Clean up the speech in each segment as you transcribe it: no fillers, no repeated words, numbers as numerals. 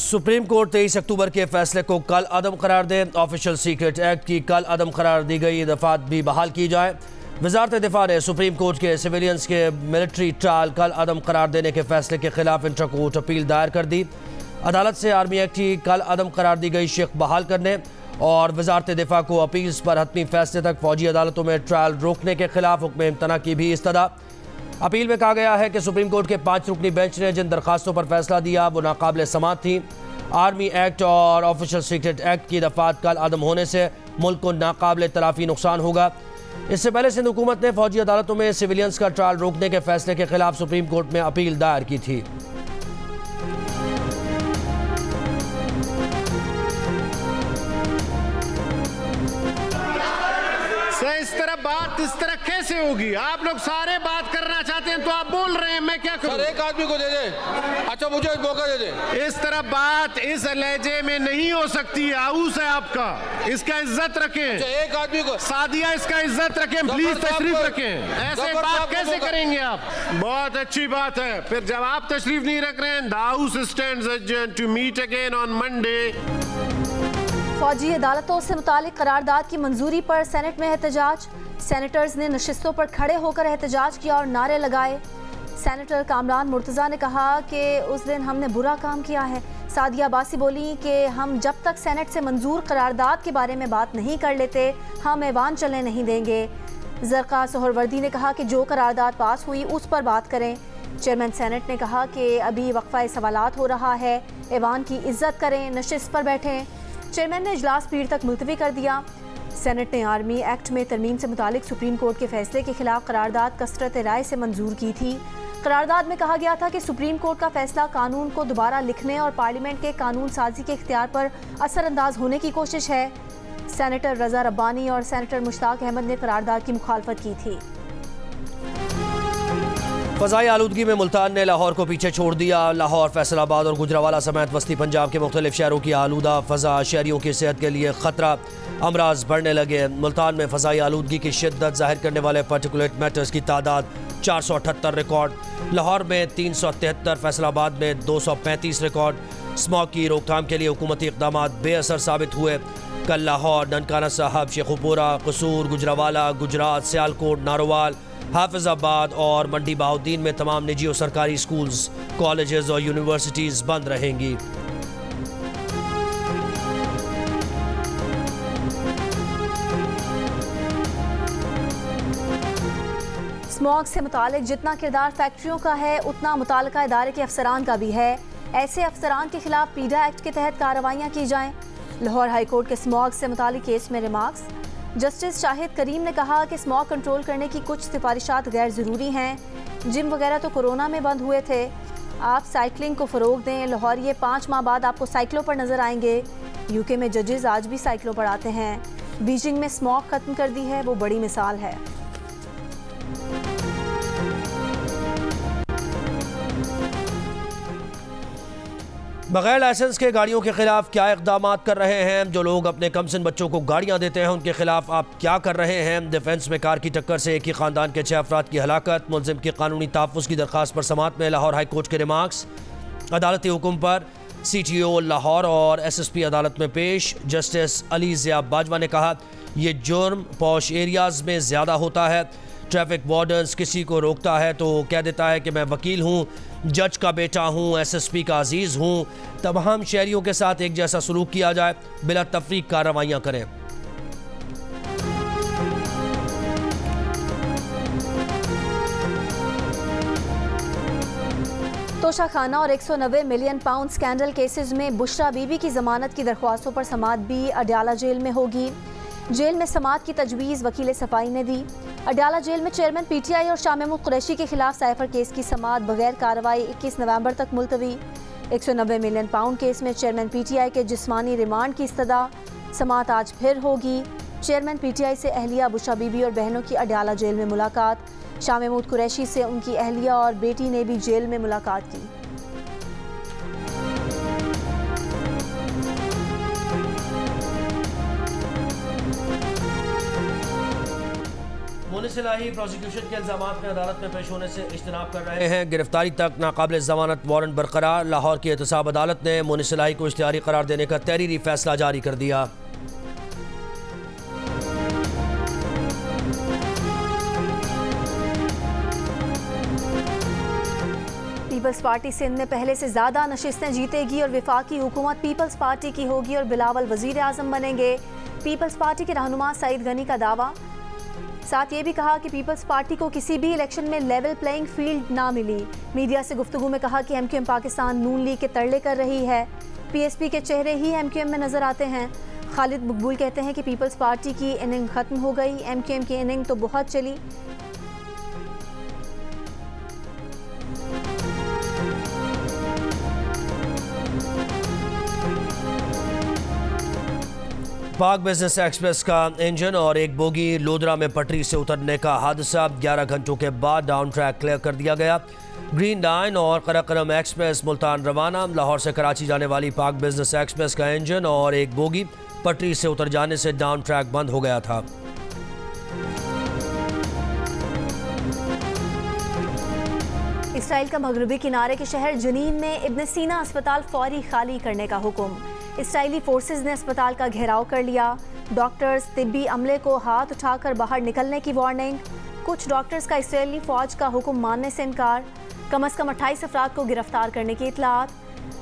Supreme court 23 अक्टूबर के फैसले को कल अदम करार दे। ऑफिशियल सीक्रेट एक्ट की कल अदम करार दी गई दफात भी बहाल की जाए। वजारत दिफा ने सुप्रीम कोर्ट के सिविलियंस के मिलिट्री ट्रायल कल अदम करार देने के फैसले के खिलाफ इंटर कोर्ट अपील दायर कर दी। अदालत से आर्मी एक्ट की कल अदम करार दी गई शेख बहाल करने और वजारत दिफा को अपील्स पर हतमी फैसले तक फौजी अदालतों में ट्रायल रोकने के खिलाफ हुक्म इम्तना की भी इस्तदा। अपील में कहा गया है कि सुप्रीम कोर्ट के 5 रुकनी बेंच ने जिन दरखास्तों पर फैसला दिया वो नाकाबिल समाअत थी। आर्मी एक्ट और ऑफिशियल सीक्रेट एक्ट की दफात कल अदम होने से मुल्क को नाकाबिल तलाफी नुकसान होगा। इससे पहले सिंध हुकूमत ने फौजी अदालतों में सिविलियंस का ट्रायल रोकने के फैसले के खिलाफ सुप्रीम कोर्ट में अपील दायर की थी। इस तरह कैसे होगी? आप लोग सारे बात करना चाहते हैं तो आप बोल रहे हैं, मैं क्या करूं? सर एक आदमी को दे दे। अच्छा मुझे एक मौका दे दे। इस तरह बात इस लहजे में नहीं हो सकती। आऊस है आपका, इसका इज्जत रखें। अच्छा, एक आदमी को सादिया, इसका इज्जत रखें प्लीज, तशरीफ रखें। ऐसे बात कैसे करेंगे आप? बहुत अच्छी बात है। फिर जब आप तशरीफ नहीं रख रहे हैं, the house stands adjourned to meet again on Monday. फौजी अदालतों से मुतालिक करारदाद की मंजूरी पर सेनेट में एहतजाज। सेनेटर्स ने नशिस्तों पर खड़े होकर एहतजाज किया और नारे लगाए। सेनेटर कामरान मुर्तज़ा ने कहा कि उस दिन हमने बुरा काम किया है। सादिया अब्बासी बोली कि हम जब तक सेनेट से मंजूर करारदाद के बारे में बात नहीं कर लेते हम ऐवान चलने नहीं देंगे। ज़रक़ा सोहरवर्दी ने कहा कि जो करारदाद पास हुई उस पर बात करें। चेयरमैन सेनेट ने कहा कि अभी वक्फा सवालात हो रहा है, ऐवान की इज्जत करें, नशिस्त पर बैठें। चेयरमैन ने इजलास पीर तक मुलतवी कर दिया। सेनेट ने आर्मी एक्ट में तरमीम से मुतालिक सुप्रीम कोर्ट के फैसले के खिलाफ करारदाद कसरत राय से मंजूर की थी। करारदाद में कहा गया था कि सुप्रीम कोर्ट का फैसला कानून को दोबारा लिखने और पार्लियामेंट के कानून साजी के इख्तियार पर असरअंदाज होने की कोशिश है। सेनेटर रजा रब्बानी और सेनेटर मुश्ताक अहमद ने करारदाद की मुखालफत की थी। फ़ज़ाई आलूदगी में मुल्तान ने लाहौर को पीछे छोड़ दिया। लाहौर, फैसलाबाद और गुजरावाला समेत वस्ती पंजाब के मुख्तलिफ शहरों की आलूदा फ़ज़ा शहरियों की सेहत के लिए ख़तरा। अमराज बढ़ने लगे। मुल्तान में फ़ज़ाई आलूदगी की शिद्दत ज़ाहिर करने वाले पार्टिकुलेट मैटर्स की तादाद 478 रिकॉर्ड। लाहौर में 373, फैसलाबाद में 235 रिकॉर्ड। स्मॉग की रोकथाम के लिए हुकूमती इक़दाम बेअसर साबित हुए। कल लाहौर, ननकाना साहब, शेखुपुरा, कसूर, गुजरावाला, गुजरात, सियालकोट, नारोवाल, हाफिजाबाद और मंडी बहाउद्दीन में तमाम निजी और सरकारी स्कूल्स, कॉलेजेस और यूनिवर्सिटीज़ बंद रहेंगी। स्मॉग से मुतालिक जितना किरदार फैक्ट्रियों का है उतना मुताल्लिका इदारे के अफसरान का भी है। ऐसे अफसरान के खिलाफ पीडा एक्ट के तहत कार्रवाइयाँ की जाएँ। लाहौर हाई कोर्ट के स्मॉग से मुतालिक केस में रिमार्क्स। जस्टिस शाहिद करीम ने कहा कि स्मॉग कंट्रोल करने की कुछ सिफारिशात गैर ज़रूरी हैं। जिम वगैरह तो कोरोना में बंद हुए थे। आप साइकिलिंग को फ़रोग दें। लाहौर ये 5 माह बाद आपको साइकिलों पर नज़र आएंगे। यूके में जजेस आज भी साइकिलों पर आते हैं। बीजिंग में स्मॉग ख़त्म कर दी है, वो बड़ी मिसाल है। बगैर लाइसेंस के गाड़ियों के खिलाफ क्या इक़दाम कर रहे हैं? जो लोग अपने कमसिन बच्चों को गाड़ियां देते हैं उनके खिलाफ आप क्या कर रहे हैं? डिफेंस में कार की टक्कर से एक ही खानदान के 6 अफराद की हलाकत। मुलजिम की कानूनी तहफ़्फ़ुज़ की दरख्वास्त पर समाअत में लाहौर हाई कोर्ट के रिमार्क्स। अदालती हुक्म पर CTO लाहौर और SSP अदालत में पेश। जस्टिस अली ज़िया बाजवा ने कहा यह जुर्म पॉश एरियाज़ में ज़्यादा होता है। ट्रैफिक वार्डन्स किसी को रोकता है तो कह देता है कि मैं वकील हूँ, जज का बेटा हूँ, SSP का अजीज़ हूँ। तमाम शहरियों के साथ एक जैसा सलूक किया जाए, बिला तफरीक कार्रवाइयाँ करें। तोशाखाना और 190 मिलियन पाउंड स्कैंडल केसेस में बुशरा बीबी की जमानत की दरख्वास्तों पर समाअत भी अडयाला जेल में होगी। जेल में समाअत की तजवीज़ वकील सफाई ने दी। अडयाला जेल में चेयरमैन PTI और शाह महमूद कुरैशी के खिलाफ साइफर केस की समाअत बगैर कार्रवाई 21 नवंबर तक मुलतवी। 190 मिलियन पाउंड केस में चेयरमैन PTI के जिस्मानी रिमांड की इस्तदा। समाअत आज फिर होगी। चेयरमैन PTI से अहलिया बुशरा बीबी और बहनों की अडयाला जेल में मुलाकात। शाह महमूद कुरैशी से उनकी अहलिया और बेटी ने भी जेल में मुलाकात की। मुनिसिलाही प्रोसिक्यूशन के इल्जामात में अदालत में पेश होने से इज्तनाब कर रहे हैं। गिरफ्तारी तक नाकाबिल जमानत वारंट बरकरार। लाहौर की एहतसाब अदालत ने मुनिसिलाही को इख्तियारी करार देने का तहरीरी फैसला जारी कर दिया। पीपल्स पार्टी सिंध में पहले से ज़्यादा नशिस्तें जीतेगी और वफाकी हुकूमत पीपल्स पार्टी की होगी और बिलावल वज़ीर आज़म बनेंगे। पीपल्स पार्टी के रहनुमा सईद गनी का दावा। साथ ये भी कहा कि पीपल्स पार्टी को किसी भी इलेक्शन में लेवल प्लेइंग फील्ड ना मिली। मीडिया से गुफ्तगू में कहा कि एमक्यूएम पाकिस्तान नून लीग के तरले कर रही है। पीएसपी के चेहरे ही एमक्यूएम में नजर आते हैं। खालिद मकबूल कहते हैं कि पीपल्स पार्टी की इनिंग खत्म हो गई, एमक्यूएम की इनिंग तो बहुत चली। पाक बिजनेस एक्सप्रेस का इंजन और एक बोगी लोधरा में पटरी से उतरने का हादसा 11 घंटों के बाद डाउन ट्रैक क्लियर कर दिया गया। ग्रीन लाइन और कराकरम एक्सप्रेस मुल्तान रवाना। लाहौर से कराची जाने वाली पाक बिजनेस एक्सप्रेस का इंजन और एक बोगी पटरी से उतर जाने से डाउन ट्रैक बंद हो गया था। इसराइल का मगरबी किनारे के शहर जनीन में इब्न सीना अस्पताल फौरी खाली करने का हुक्म। इसराइली फोर्सेस ने अस्पताल का घेराव कर लिया। डॉक्टर्स तिब्बी अमले को हाथ उठाकर बाहर निकलने की वार्निंग। कुछ डॉक्टर्स का इसराइली फौज का हुक्म मानने से इनकार। कम से कम 28 अफराद को गिरफ्तार करने की इतलात।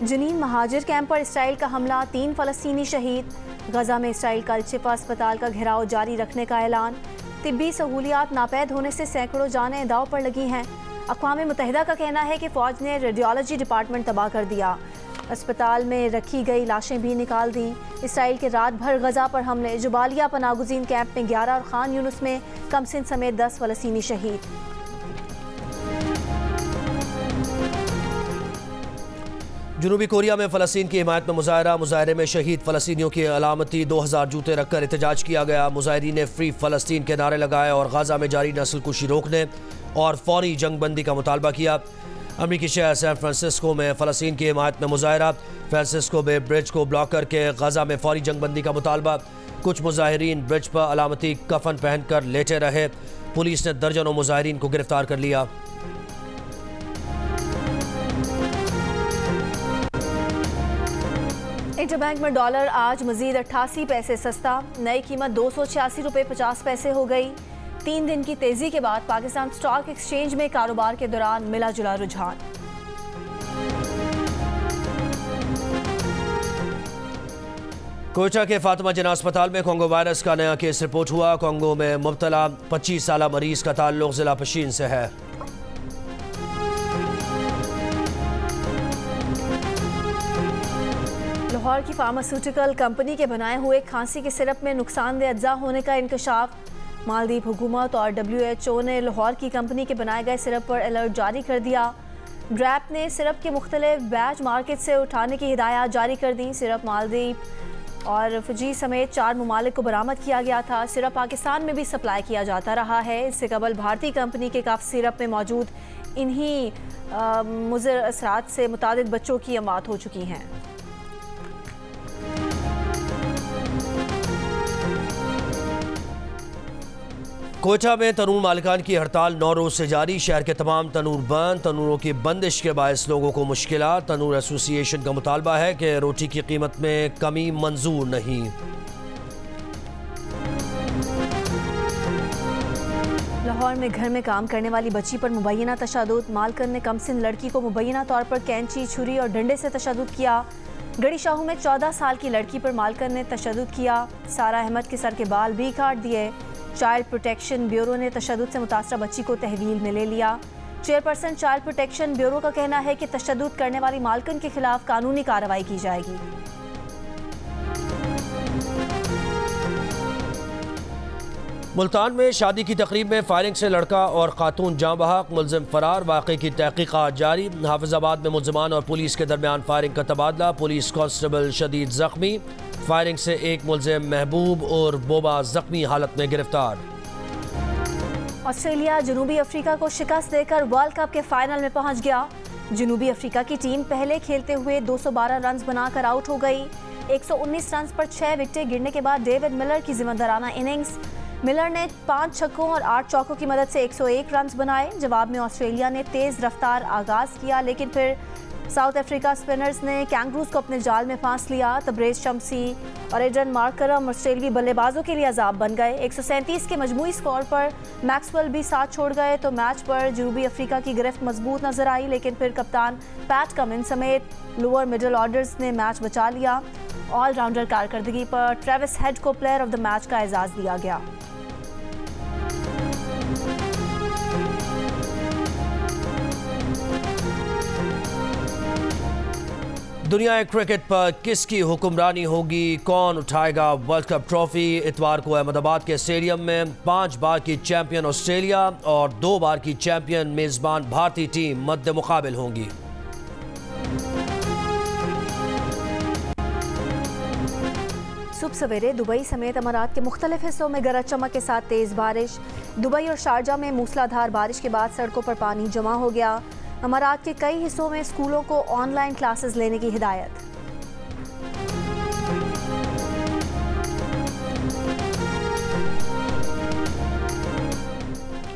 जनीन महाजिर कैंप पर इसराइल का हमला, 3 फ़लस्तीनी शहीद। गजा में इसराइल का अल-शिफा अस्पताल का घेराव जारी रखने का ऐलान। तिब्बी सहूलियात नापैद होने से सैकड़ों जानें दाव पर लगी हैं। अक़वाम मुत्तहिदा का कहना है कि फ़ौज ने रेडियोलॉजी डिपार्टमेंट तबाह कर दिया। अस्पताल में रखी गई लाशें भी निकाल दी। इसराइल के रात भर गजा पर हमले। जुबालिया पनागुज़ीन कैंप में 11 और खान यूनुस में कमसिन समेत 10 फ़लस्तीनी शहीद। जनूबी कोरिया में फ़लस्तीन की हिमायत में मुजाहरा। मुजाहरे में शहीद फ़लस्तीनियों की अलामती 2000 जूते रखकर एहतजाज किया गया। मुजाहिरीन ने फ्री फ़लस्तीन के नारे लगाए और गजा में जारी नस्ल कुशी रोकने और फौरी जंगबंदी का मुतालबा किया। अमरीकी शहर सैन फ्रांसिस्को में फ़लस्तीन की हिमायत में मुजाहरा। फ्रांसिस्को बे ब्रिज को ब्लॉक करके गजा में फौरी जंगबंदी का मुतालबा। कुछ मुजाहिरीन ब्रिज पर अलामती कफन पहनकर लेटे रहे। पुलिस ने दर्जनों मुजाहिरीन को गिरफ्तार कर लिया। इंटरबैंक में डॉलर आज मजीद 88 पैसे सस्ता। नई कीमत 286 रुपये 50 पैसे हो गई। 3 दिन की तेजी के बाद पाकिस्तान स्टॉक एक्सचेंज में कारोबार के दौरान मिला जुला रुझान। कोयटा के फातिमा जिन्ना अस्पताल में कोंगो वायरस का नया केस रिपोर्ट हुआ। कोंगो में मुब्तला 25 साल मरीज का ताल्लुक जिला पशीन से है। लाहौर की फार्मास्यूटिकल कंपनी के बनाए हुए खांसी के सिरप में नुकसानदेह अज्जा होने का इंकशाफ। मालदीव हुकूमत और WHO ने लाहौर की कंपनी के बनाए गए सिरप पर अलर्ट जारी कर दिया। ड्रैप ने सिरप के मुख्तलिफ बैच मार्केट से उठाने की हिदायत जारी कर दी। सिरप मालदीव और फजी समेत 4 ममालिक को बरामद किया गया था। सिरप पाकिस्तान में भी सप्लाई किया जाता रहा है। इससे कबल भारतीय कंपनी के कफ सिरप में मौजूद इन्हीं मुज़र असरात से मुतादिद बच्चों की अमात हो चुकी हैं। कोयटा में तनूर मालिकान की हड़ताल 9 रोज से जारी। शहर के तमाम तनूर बंद। तनूरों की बंदिश के बायस लोगों को मुश्किलात। तनूर एसोसिएशन का मुतालबा है कि रोटी की कीमत में कमी मंजूर नहीं। लाहौर में घर में काम करने वाली बच्ची पर मुबैना तशद्दुद। मालकन ने कमसिन लड़की को मुबैना तौर पर कैंची, छुरी और डंडे से तशद्दुद किया। गड़ी शाहू में 14 साल की लड़की पर मालकन ने तशद्दुद किया। सारा अहमद के सर के बाल भी काट दिए। चाइल्ड प्रोटेक्शन ब्यूरो ने तशद्दुद से मुतासरा बच्ची को तहवील में ले लिया। चेयरपर्सन चाइल्ड प्रोटेक्शन ब्यूरो का कहना है कि तशद्दुद करने वाली मालकन के खिलाफ कानूनी कार्रवाई की जाएगी। मुल्तान में शादी की तकरीब में फायरिंग से लड़का और खातून जाँ बहक। मुलजिम फरार। वाक़े की तहकीकात जारी। हाफिजाबाद में मुलजमान और पुलिस के दरमियान फायरिंग का तबादला। पुलिस कांस्टेबल शदीद जख्मी। फायरिंग से एक मुलजिम महबूब और बोबा जख्मी हालत में गिरफ्तार। ऑस्ट्रेलिया जनूबी अफ्रीका को शिकस्त देकर वर्ल्ड कप के फाइनल में पहुंच गया। जनूबी अफ्रीका की टीम पहले खेलते हुए 212 रन बनाकर आउट हो गई। 119 रन पर 6 विकेटें गिरने के बाद डेविड मिलर की जिम्मेदाराना इनिंग्स। मिलर ने 5 छक्कों और 8 चौकों की मदद से 101 रन बनाए। जवाब में ऑस्ट्रेलिया ने तेज रफ्तार आगाज किया, लेकिन फिर साउथ अफ्रीका स्पिनर्स ने कैंगरूज को अपने जाल में फांस लिया। तब्रेज शम्सी और एडन मार्करम ऑस्ट्रेलियाई बल्लेबाजों के लिए अजाब बन गए। 137 के मजमूई स्कोर पर मैक्सवेल भी साथ छोड़ गए तो मैच पर जनूबी अफ्रीका की गिरफ्त मजबूत नजर आई, लेकिन फिर कप्तान पैट कमिंस समेत लोअर मिडिल ऑर्डर्स ने मैच बचा लिया। ऑलराउंडर कारकर्दगी पर ट्रेविस हेड को प्लेयर ऑफ द मैच का एजाज दिया गया। दुनिया क्रिकेट पर किसकी हुक्मरानी होगी, कौन उठाएगा वर्ल्ड कप ट्रॉफी? इतवार को अहमदाबाद के स्टेडियम में 5 बार की चैंपियन ऑस्ट्रेलिया और 2 बार की चैंपियन मेजबान भारतीय टीम मद्दे मुकाबिल होंगी। सुबह सवेरे दुबई समेत अमारात के मुख्तलिफ हिस्सों में गरज चमक के साथ तेज बारिश। दुबई और शारजा में मूसलाधार बारिश के बाद सड़कों पर पानी जमा हो गया। अमारात के कई हिस्सों में स्कूलों को ऑनलाइन क्लासेस लेने की हिदायत।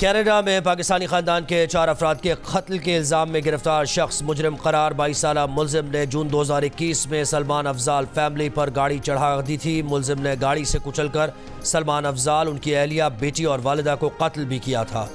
कनाडा में पाकिस्तानी खानदान के 4 अफराद के कत्ल के इल्ज़ाम में गिरफ्तार शख्स मुजरिम करार। 22 साला मुलजिम ने जून 2021 में सलमान अफजाल फैमिली पर गाड़ी चढ़ा दी थी। मुलजिम ने गाड़ी से कुचलकर सलमान अफजाल, उनकी अहलिया, बेटी और वालिदा को कत्ल भी किया था।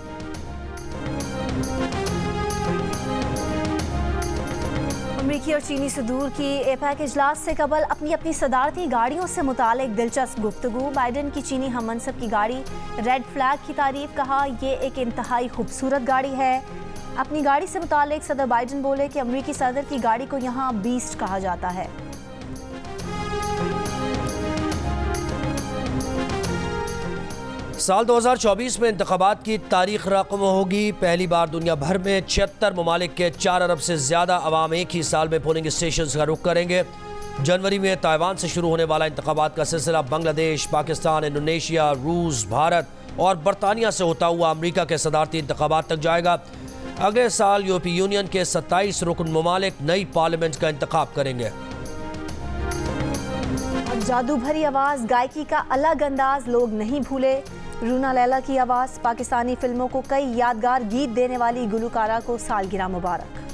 अमरीकी और चीनी सदूर की एपैक इजलास से कबल अपनी अपनी सदारती गाड़ियों से मुतालिक दिलचस्प गुफ्तगू। बाइडन की चीनी हममनसब की गाड़ी रेड फ्लैग की तारीफ, कहा ये एक इंतहाई खूबसूरत गाड़ी है। अपनी गाड़ी से मुतालिक सदर बाइडन बोले कि अमरीकी सदर की गाड़ी को यहाँ बीस्ट कहा जाता है। साल 2024 में इंतखाबात की तारीख रकम होगी। पहली बार दुनिया भर में 76 ममालिक के 4 अरब से ज़्यादा अवाम एक ही साल में पोलिंग स्टेशन का रुख करेंगे। जनवरी में ताइवान से शुरू होने वाला इंतखाबात का सिलसिला बांग्लादेश, पाकिस्तान, इंडोनेशिया, रूस, भारत और बरतानिया से होता हुआ अमरीका के सदारती इंतखाबात तक जाएगा। अगले साल यूरोपीय यूनियन के 27 रुकन ममालिक नई पार्लियामेंट का इंतखाब करेंगे। जादू भरी आवाज़, गायकी का अलग अंदाज लोग नहीं भूले। रूना लैला की आवाज़, पाकिस्तानी फिल्मों को कई यादगार गीत देने वाली गुलकारा को सालगिरह मुबारक।